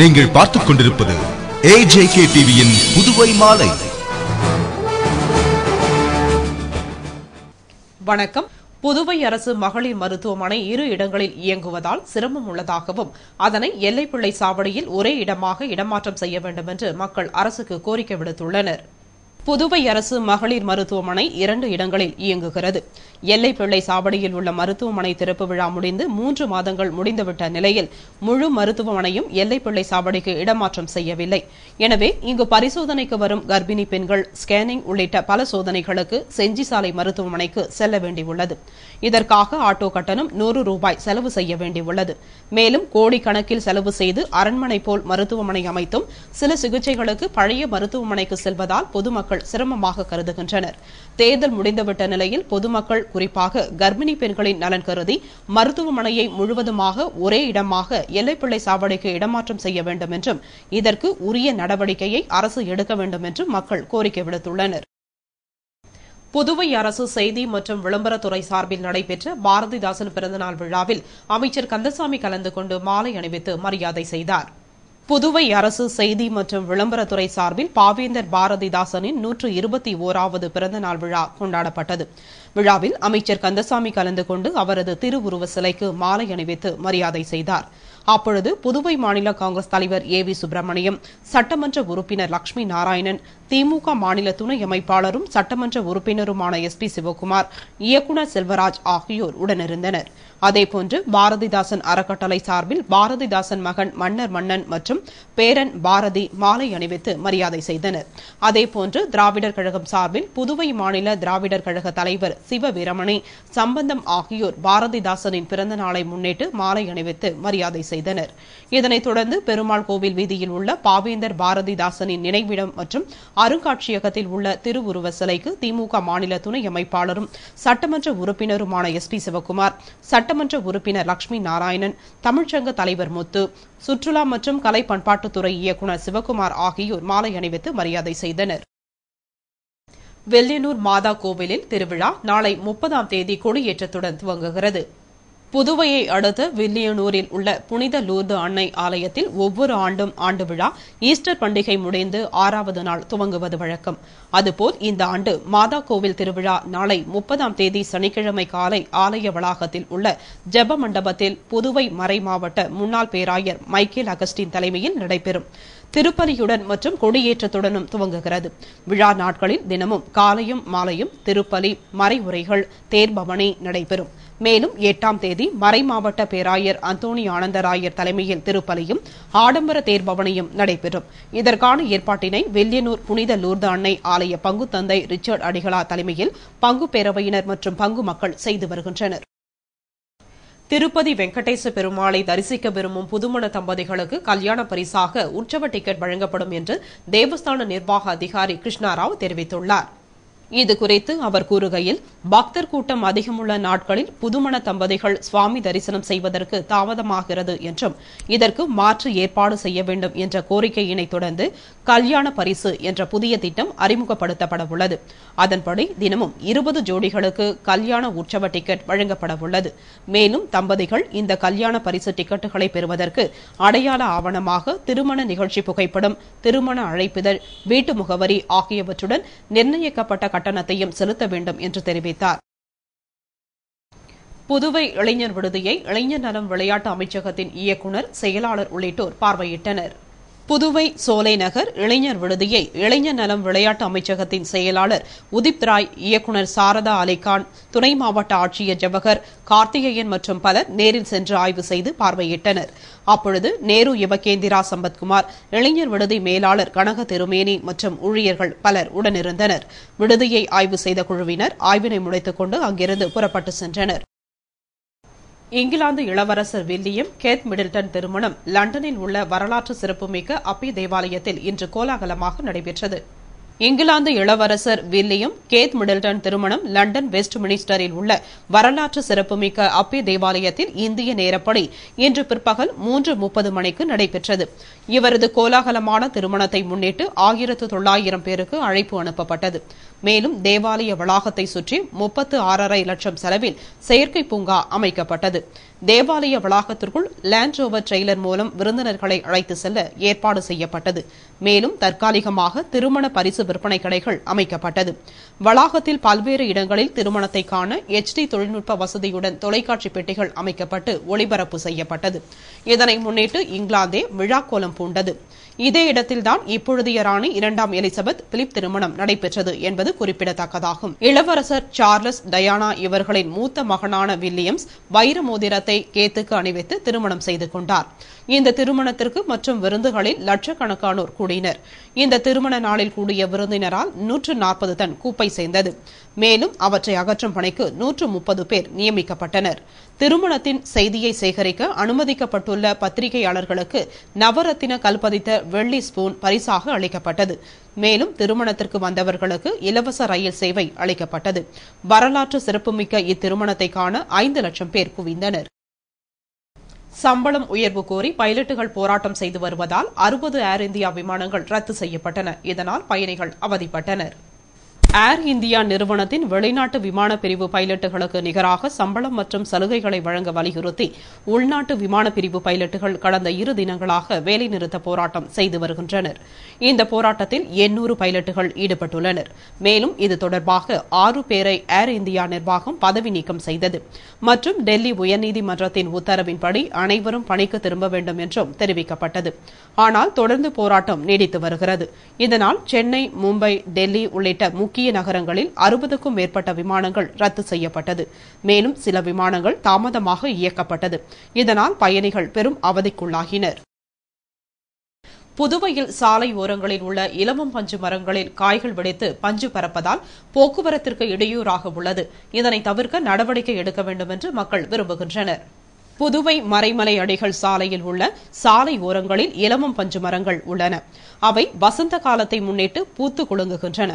நீங்கள் பார்த்துக் கொண்டிருப்பது AJK டிவியின் புதுவை மாலை. வணக்கம். புதுவை அரசு மகளிர் மருத்துவமனை 2 இடங்களில் இயங்குவதால் சிரமம் உள்ளதாகவும் அதனை எல்லைப்பிள்ளை சாவடியில் ஒரே இடமாக இடமாற்றம் செய்ய வேண்டும் என்று மக்கள் அரசுக்கு கோரிக்கை விடுத்துள்ளனர். புதுவை அரசு மகளிர் மருத்துவமனை 2 இடங்களில் இயங்குகிறது. எல்லைப்பிள்ளை சாவடியில் உள்ள மருத்துவமனை திறப்பு விழா முடிந்து 3 மாதங்கள் முடிந்துவிட்ட நிலையில் முழு மருத்துவமனையும் எல்லைப்பிள்ளை சாவடிக்கு இடமாற்றம் செய்யவில்லை. எனவே இங்கு பரிசோதனைக்கு வரும் கர்ப்பிணி பெண்கள் ஸ்கேனிங் உள்ளிட்ட பல சோதனைகளுக்கு செஞ்சி சாலை மருத்துவமனைக்கு செல்ல வேண்டியுள்ளது. இதற்காக ஆட்டோ கட்டணம் 100 ரூபாய் செலவு செய்ய வேண்டியுள்ளது. மேலும் கோடிக்கணக்கில் செலவு செய்து அரண்மனை போல் மருத்துவமனை அமைத்தும் சில சிகிச்சைகளுக்கு பழைய மருத்துவமனைக்கு செல்வதால் பொதுமக்கள் சிரமமாக கருதுகின்றனர். தேர்தல் முடிந்துவிட்ட நிலையில் பொதுமக்கள் குறிப்பாக கர்ப்பிணி பெண்களின் நலன் கருதி மருத்துவமனையை முழுவதுமாக ஒரே இடமாக எல்லைப்பிள்ளை சாவடிக்கு இடமாற்றம் செய்ய வேண்டும் என்றும் இதற்கு உரிய நடவடிக்கையை அரசு எடுக்க வேண்டும் என்றும் மக்கள் கோரிக்கை விடுத்துள்ளனர். புதுவை அரசு செய்தி மற்றும் விளம்பரத்துறை சார்பில் நடைபெற்ற பாரதிதாசன் பிறந்தநாள் விழாவில் அமைச்சர் கந்தசாமி கலந்து கொண்டு மாலை அணிவித்து மரியாதை செய்தார். புதுவை அரசு செய்தி மற்றும் விளம்பரத்துறை சார்பில் பாவேந்தர் பாரதிதாசனின் 121வது பிறந்தநாள் விழா கொண்டாடப்பட்டது. விழாவில் அமைச்சர் கந்தசாமி கலந்து கொண்டு அவரது திருவுருவ சிலைக்கு மாலை அணிவித்து மரியாதை செய்தார். அப்பொழுது புதுவை மாநில காங்கிரஸ் தலைவர் AV சுப்பிரமணியம், சட்டமன்ற உறுப்பினர் லட்சுமி நாராயணன், திமுக மாநில துணை அமைப்பாளரும் சட்டமன்ற உறுப்பினருமான SP சிவக்குமார், இயக்குநர் செல்வராஜ் ஆகியோர் உடனிருந்தனர். அதேபோன்று பாரதிதாசன் அறக்கட்டளை சார்பில் பாரதிதாசன் மகன் மன்னர் மன்னன் மற்றும் பேரன் பாரதி மாலை அணிவித்து மரியாதை செய்தனர். அதேபோன்று திராவிடர் கழகம் சார்பில் புதுவை மாநில திராவிடர் கழக தலைவர் சிவ வீரமணி, சம்பந்தம் ஆகியோர் பாரதிதாசனின் பிறந்த நாளை முன்னிட்டு மாலை அணிவித்து மரியாதை செய்தனர். இதனைத் தொடர்ந்து பெருமாள் கோவில் வீதியில் உள்ள பாவேந்தர் பாரதிதாசனின் நினைவிடம் மற்றும் அருங்காட்சியகத்தில் உள்ள திருவுருவ சிலைக்கு திமுக மாநில துணை அமைப்பாளரும் சட்டமன்ற உறுப்பினருமான SP சிவக்குமார், சட்டமன்ற உறுப்பினர் லட்சுமி நாராயணன், தமிழ்ச்சங்க தலைவர் முத்து, சுற்றுலா மற்றும் கலை பண்பாட்டுத்துறை இயக்குநர் சிவக்குமார் ஆகியோர் மாலை அணிவித்து மரியாதை செய்தனர். வெள்ளியனூர் மாதா கோவிலில் திருவிழா நாளை 30ஆம் தேதி கொடியேற்றத்துடன் துவங்குகிறது. புதுவையை அடுத்த வில்லியனூரில் உள்ள புனித லூர்து அன்னை ஆலயத்தில் ஒவ்வொரு ஆண்டும் ஆண்டு விழா ஈஸ்டர் பண்டிகை முடிந்து 6வது நாள் துவங்குவது வழக்கம். அதுபோல் இந்த ஆண்டு மாதா கோவில் திருவிழா நாளை 30ஆம் தேதி சனிக்கிழமை காலை ஆலய வளாகத்தில் உள்ள ஜெப மண்டபத்தில் புதுவை மறை மாவட்ட முன்னாள் பேராயர் மைக்கேல் அகஸ்டின் தலைமையில் நடைபெறும். திருப்பலியுடன் மற்றும் கொடியேற்றத்துடனும் துவங்குகிறது. விழா நாட்களில் தினமும் காலையும் மாலையும் திருப்பலி, மறை உரைகள், தேர்பவனி நடைபெறும். மேலும் 8ஆம் தேதி மறை மாவட்ட பேராயர் அந்தோணி ஆனந்தராயர் தலைமையில் திருப்பலியும் ஆடம்பர தேர்பவனியும் நடைபெறும். இதற்கான ஏற்பாட்டினை வெள்ளியனூர் புனித லூர்து அன்னை ஆலய பங்கு தந்தை ரிச்சர்ட் அடிகளா தலைமையில் பங்கு பேரவையினர் மற்றும் பங்கு மக்கள் செய்து வருகின்றனர். திருப்பதி வெங்கடேச பெருமாளை தரிசிக்க விரும்பும் புதுமண தம்பதிகளுக்கு கல்யாண பரிசாக உற்சவ டிக்கெட் வழங்கப்படும் என்று தேவஸ்தான நிர்வாக அதிகாரி கிருஷ்ணாராவ் தெரிவித்துள்ளார். இதுகுறித்து அவர் கூறுகையில், பக்தர் கூட்டம் அதிகமுள்ள நாட்களில் புதுமண தம்பதிகள் சுவாமி தரிசனம் செய்வதற்கு தாமதமாகிறது என்றும் இதற்கு மாற்று ஏற்பாடு செய்ய வேண்டும் என்ற கோரிக்கையினை தொடர்ந்து கல்யாண பரிசு என்ற புதிய திட்டம் அறிமுகப்படுத்தப்பட உள்ளது. அதன்படி தினமும் 20 ஜோடிகளுக்கு கல்யாண உற்சவ டிக்கெட் வழங்கப்பட உள்ளது. மேலும் தம்பதிகள் இந்த கல்யாண பரிசு டிக்கெட்டுகளை பெறுவதற்கு அடையாள ஆவணமாக திருமண நிகழ்ச்சி புகைப்படம், திருமண அழைப்பிதழ், வீட்டு முகவரி ஆகியவற்றுடன் நிர்ணயிக்கப்பட்ட கட்டணத்தையும் செலுத்த வேண்டும் என்று தெரிவித்தார். புதுவை இளைஞர் விடுதியை இளைஞர் நலம் விளையாட்டு அமைச்சகத்தின் இயக்குநர், செயலாளர் உள்ளிட்டோர் பார்வையிட்டனர். புதுவை சோலை நகர் இளைஞர் விடுதியை இளைஞர் நலம் விளையாட்டு அமைச்சகத்தின் செயலாளர் உதித் ராய், இயக்குநர் சாரதா அலிகான், துணை மாவட்ட ஆட்சியர் ஜவஹர், கார்த்திகேயன் மற்றும் பலர் நேரில் சென்று ஆய்வு செய்து பார்வையிட்டனர். அப்பொழுது நேரு யுவகேந்திரா சம்பத்குமார், இளைஞர் விடுதி மேலாளர் கனக திருமேனி மற்றும் ஊழியர்கள் பலர் உடனிருந்தனர். விடுதியை ஆய்வு செய்த குழுவினர் ஆய்வினை முடித்துக் கொண்டு அங்கிருந்து புறப்பட்டு சென்றனர். இங்கிலாந்து இளவரசர் வில்லியம் கேத் மிடில்டன் திருமணம் லண்டனில் உள்ள வரலாற்று சிறப்புமிக்க அப்பி தேவாலயத்தில் இன்று கோலாகலமாக நடைபெற்றது. இங்கிலாந்து இளவரசர் வில்லியம் கேத் மிடில்டன் திருமணம் லண்டன் வெஸ்ட் மினிஸ்டரில் உள்ள வரலாற்று சிறப்புமிக்க அப்பி தேவாலயத்தில் இந்திய நேரப்படி இன்று பிற்பகல் 3:30 மணிக்கு நடைபெற்றது. இவரது கோலாகலமான திருமணத்தை முன்னிட்டு 1900 பேருக்கு அழைப்பு அனுப்பப்பட்டது. மேலும் தேவாலய வளாகத்தை சுற்றி 36.5 லட்சம் செலவில் செயற்கை பூங்கா அமைக்கப்பட்டது. தேவாலய வளாகத்திற்குள் லேண்ட் ரோவர் ட்ரெய்லர் மூலம் விருந்தினர்களை அழைத்து செல்ல ஏற்பாடு செய்யப்பட்டது. மேலும் தற்காலிகமாக திருமண பரிசு விற்பனை கடைகள் அமைக்கப்பட்டது. வளாகத்தில் பல்வேறு இடங்களில் திருமணத்தை காண HD தொழில்நுட்ப வசதியுடன் தொலைக்காட்சி பெட்டிகள் அமைக்கப்பட்டு ஒளிபரப்பு செய்யப்பட்டது. இதனை முன்னிட்டு இங்கிலாந்தே விழாக்கோலம் பூண்டது. இதே இடத்தில்தான் இப்பொழுதைய ராணி 2ஆம் எலிசபெத் பிலிப் திருமணம் நடைபெற்றது என்பது குறிப்பிடத்தக்கதாகும். இளவரசர் சார்லஸ் டயானா இவர்களின் மூத்த மகனான வில்லியம்ஸ் வைர மோதிரத்தை கேத்துக்கு அணிவித்து திருமணம் செய்து கொண்டார். இந்த திருமணத்திற்கு மற்றும் விருந்துகளில் லட்சக்கணக்கானோர் கூடினர். இந்த திருமண நாளில் கூடிய விருந்தினரால் 140 டன் குப்பை சேர்ந்தது. மேலும் அவற்றை அகற்றும் பணிக்கு 130 பேர் நியமிக்கப்பட்டனர். திருமணத்தின் செய்தியை சேகரிக்க அனுமதிக்கப்பட்டுள்ள பத்திரிகையாளர்களுக்கு நவரத்தின கல்பதித்த வெள்ளி ஸ்பூன் பரிசாக அளிக்கப்பட்டது. மேலும் திருமணத்திற்கு வந்தவர்களுக்கு இலவச ரயில் சேவை அளிக்கப்பட்டது. வரலாற்று சிறப்புமிக்க இத்திருமணத்தை காண 5 லட்சம் பேர் குவிந்தனர். சம்பளம் உயர்வு கோரி பைலட்டுகள் போராட்டம் செய்து வருவதால் 60 ஏர் இந்தியா விமானங்கள் ரத்து செய்யப்பட்டன. இதனால் பயணிகள் அவதிப்பட்டனர். ஏர் இந்தியா நிறுவனத்தின் வெளிநாட்டு விமான பிரிவு பைலட்டுகளுக்கு நிகராக சம்பளம் மற்றும் சலுகைகளை வழங்க வலியுறுத்தி உள்நாட்டு விமான பிரிவு பைலட்டுகள் கடந்த 2 தினங்களாக வேலைநிறுத்த போராட்டம் செய்து வருகின்றனர். இந்த போராட்டத்தில் 800 பைலட்டுகள் ஈடுபட்டுள்ளனர். மேலும் இது தொடர்பாக 6 பேரை ஏர் இந்தியா நிர்வாகம் பதவி நீக்கம் செய்தது மற்றும் டெல்லி உயர்நீதிமன்றத்தின் உத்தரவின்படி அனைவரும் பணிக்கு திரும்ப வேண்டும் என்றும் தெரிவிக்கப்பட்டது. ஆனால் தொடர்ந்து போராட்டம் நீடித்து வருகிறது. இதனால் சென்னை, மும்பை, டெல்லி உள்ளிட்ட முக்கிய நகரங்களில் 60க்கும் மேற்பட்ட விமானங்கள் ரத்து செய்யப்பட்டது. மேலும் சில விமானங்கள் தாமதமாக இயக்கப்பட்டது. இதனால் பயணிகள் பெரும் அவதிக்குள்ளாகினர். புதுவையில் சாலை ஓரங்களில் உள்ள இலவம் பஞ்சு மரங்களில் காய்கள் வெடித்து பஞ்சு பறப்பதால் போக்குவரத்திற்கு இடையூறாக உள்ளது. இதனை தவிர்க்க நடவடிக்கை எடுக்க வேண்டும் என்று மக்கள் விரும்புகின்றனர். புதுவை மறைமலை அடிகள் சாலையில் உள்ள சாலை ஓரங்களில் இலவம் பஞ்சு மரங்கள் உள்ளன. அவை வசந்த காலத்தை முன்னிட்டு பூத்து குலுங்குகின்றன.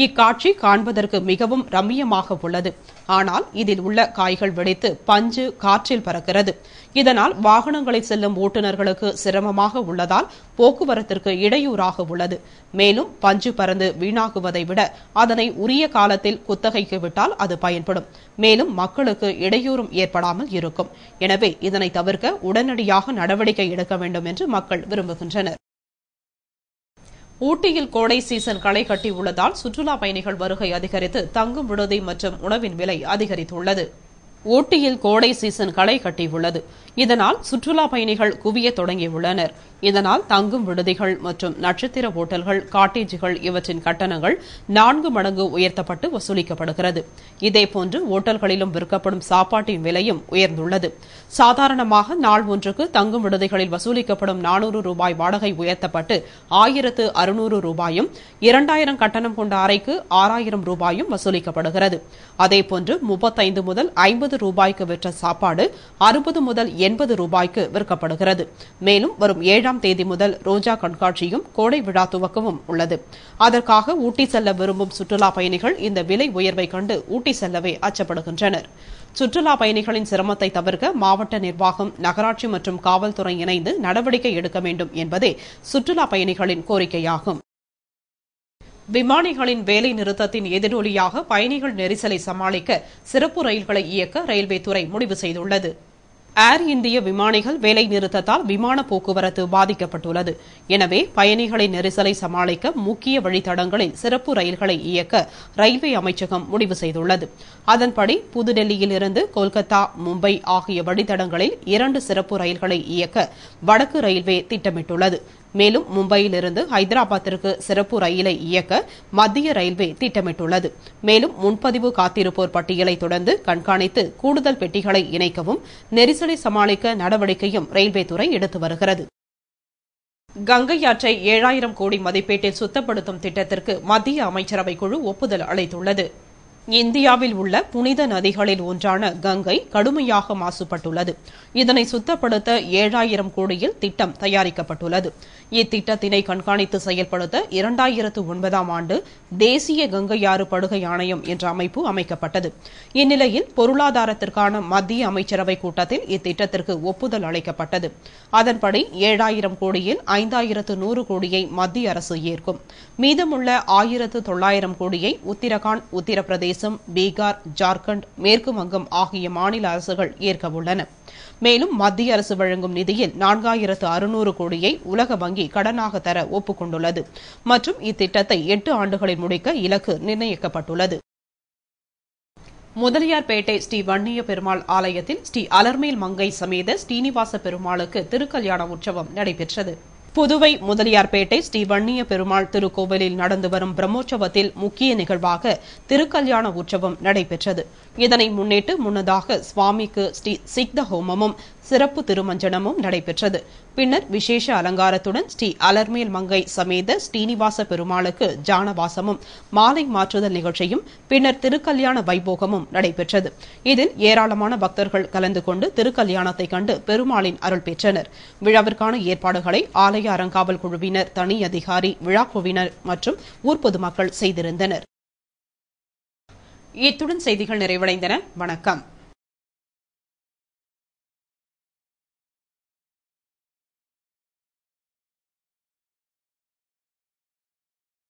இக்காட்சி காண்பதற்கு மிகவும் ரம்மியமாக உள்ளது. ஆனால் இதில் உள்ள காய்கள் வெடித்து பஞ்சு காற்றில் பறக்கிறது. இதனால் வாகனங்களில் செல்லும் ஓட்டுநர்களுக்கு சிரமமாக உள்ளதால் போக்குவரத்திற்கு இடையூறாக உள்ளது. மேலும் பஞ்சு பறந்து வீணாகுவதை விட அதனை உரிய காலத்தில் குத்தகைக்கு விட்டால் அது பயன்படும். மேலும் மக்களுக்கு இடையூறும் ஏற்படாமல் இருக்கும். எனவே இதனை தவிர்க்க உடனடியாக நடவடிக்கை எடுக்க வேண்டும் என்று மக்கள் விரும்புகின்றனர். ஊட்டியில் கோடை சீசன் களை கட்டியுள்ளதால் சுற்றுலா பயணிகள் வருகை அதிகரித்து தங்கும் விடுதி மற்றும் உணவின் விலை அதிகரித்துள்ளது. ஊட்டியில் கோடை சீசன் களை கட்டியுள்ளது. இதனால் சுற்றுலா பயணிகள் குவிய தொடங்கியுள்ளனர். இதனால் தங்கும் விடுதிகள் மற்றும் நட்சத்திர ஓட்டல்கள், காட்டேஜுகள் இவற்றின் கட்டணங்கள் 4 மடங்கு உயர்த்தப்பட்டு வசூலிக்கப்படுகிறது. இதேபோன்று ஓட்டல்களிலும் விற்கப்படும் சாப்பாட்டின் விலையும் உயர்ந்துள்ளது. சாதாரணமாக நாள் ஒன்றுக்கு தங்கும் விடுதிகளில் வசூலிக்கப்படும் 400 ரூபாய் வாடகை உயர்த்தப்பட்டு 1600 ரூபாயும், 2000 கட்டணம் கொண்ட அறைக்கு 6000 ரூபாயும் வசூலிக்கப்படுகிறது. அதேபோன்று 35 முதல் 50 ரூபாய்க்கு விற்ற சாப்பாடு 60 முதல் 80 ரூபாய்க்கு விற்கப்படுகிறது. மேலும் வரும் 7ஆம் தேதி முதல் ரோஜா கண்காட்சியும் கோடை விழா துவக்கமும் உள்ளது. அதற்காக ஊட்டி செல்ல விரும்பும் சுற்றுலா பயணிகள் இந்த விலை உயர்வை கண்டு ஊட்டி செல்லவே அச்சப்படுகின்றனர். சுற்றுலா பயணிகளின் சிரமத்தை தவிர்க்க மாவட்ட நிர்வாகம், நகராட்சி மற்றும் காவல்துறை இணைந்து நடவடிக்கை எடுக்க வேண்டும் என்பதே சுற்றுலா பயணிகளின் கோரிக்கையாகும். விமானிகளின் வேலை நிறுத்தத்தின் எதிரொலியாக பயணிகள் நெரிசலை சமாளிக்க சிறப்பு ரயில்களை இயக்க ரயில்வே துறை முடிவு செய்துள்ளது. ஏர் இந்திய விமானிகள் வேலை நிறுத்தத்தால் விமான போக்குவரத்து பாதிக்கப்பட்டுள்ளது. எனவே பயணிகளின் நெரிசலை சமாளிக்க முக்கிய வழித்தடங்களில் சிறப்பு ரயில்களை இயக்க ரயில்வே அமைச்சகம் முடிவு செய்துள்ளது. அதன்படி புதுடெல்லியில் இருந்து கொல்கத்தா, மும்பை ஆகிய வழித்தடங்களில் 2 சிறப்பு ரயில்களை இயக்க வடக்கு ரயில்வே திட்டமிட்டுள்ளது. மேலும் மும்பையிலிருந்து ஹைதராபாத்திற்கு சிறப்பு ரயிலை இயக்க மத்திய ரயில்வே திட்டமிட்டுள்ளது. மேலும் முன்பதிவு காத்திருப்போர் பட்டியலை தொடர்ந்து கண்காணித்து கூடுதல் பெட்டிகளை இணைக்கவும் நெரிசலை சமாளிக்க நடவடிக்கையும் ரயில்வே துறை எடுத்து வருகிறது. கங்கை ஆற்றை 7000 கோடி மதிப்பீட்டில் சுத்தப்படுத்தும் திட்டத்திற்கு மத்திய அமைச்சரவை குழு ஒப்புதல் அளித்துள்ளது. இந்தியாவில் உள்ள புனித நதிகளில் ஒன்றான கங்கை கடுமையாக மாசுபட்டுள்ளது. இதனை சுத்தப்படுத்த 7000 கோடியில் திட்டம் தயாரிக்கப்பட்டுள்ளது. இத்திட்டத்தினை கண்காணித்து செயல்படுத்த 2009ஆம் ஆண்டு தேசிய கங்கையாறு படுகை ஆணையம் என்ற அமைப்பு அமைக்கப்பட்டது. இந்நிலையில் பொருளாதாரத்திற்கான மத்திய அமைச்சரவை கூட்டத்தில் இத்திட்டத்திற்கு ஒப்புதல் அளிக்கப்பட்டது. அதன்படி 7000 கோடியில் 5100 கோடியை மத்திய அரசு ஏற்கும். மீதமுள்ள 1900 கோடியை உத்தரகாண்ட், உத்தரப்பிரதேசம், பிரதேசம், பீகார், ஜார்க்கண்ட், மேற்கு வங்கம் ஆகிய மாநில அரசுகள் ஏற்க உள்ளன. மேலும் மத்திய அரசு வழங்கும் நிதியில் 4600 கோடியை உலக வங்கி கடனாக தர ஒப்புக் கொண்டுள்ளது மற்றும் இத்திட்டத்தை 8 ஆண்டுகளில் முடிக்க இலக்கு நிர்ணயிக்கப்பட்டுள்ளது. முதலியார்பேட்டை ஸ்ரீ வன்னிய பெருமாள் ஆலயத்தில் ஸ்ரீ அலர்மேல் மங்கை சமேத ஸ்ரீனிவாச பெருமாளுக்கு திருக்கல்யாண உற்சவம் நடைபெற்றது. புதுவை முதலியார்பேட்டை ஸ்ரீ வன்னிய பெருமாள் திருக்கோவிலில் நடந்து வரும் பிரம்மோற்சவத்தில் முக்கிய நிகழ்வாக திருக்கல்யாண உற்சவம் நடைபெற்றது. இதனை முன்னிட்டு முன்னதாக சுவாமிக்கு ஸ்ரீ சிக்த ஹோமமும் சிறப்பு திருமஞ்சனமும் நடைபெற்றது. பின்னர் விசேஷ அலங்காரத்துடன் ஸ்ரீ அலர்மேல் மங்கை சமேத ஸ்ரீனிவாச பெருமாளுக்கு ஜானவாசமும் மாலை மாற்றுதல் நிகழ்ச்சியும் பின்னர் திருக்கல்யாண வைபோகமும் நடைபெற்றது. இதில் ஏராளமான பக்தர்கள் கலந்து கொண்டு திருக்கல்யாணத்தை கண்டு பெருமாளின் அருள் பெற்றனர். விழாவிற்கான ஏற்பாடுகளை ஆலய அறங்காவல் குழுவினர், தனி அதிகாரி, விழாக்குழுவினர் மற்றும் ஊர் பொதுமக்கள் செய்திருந்தனர். இத்துடன் செய்திகள் நிறைவடைந்தன. வணக்கம்.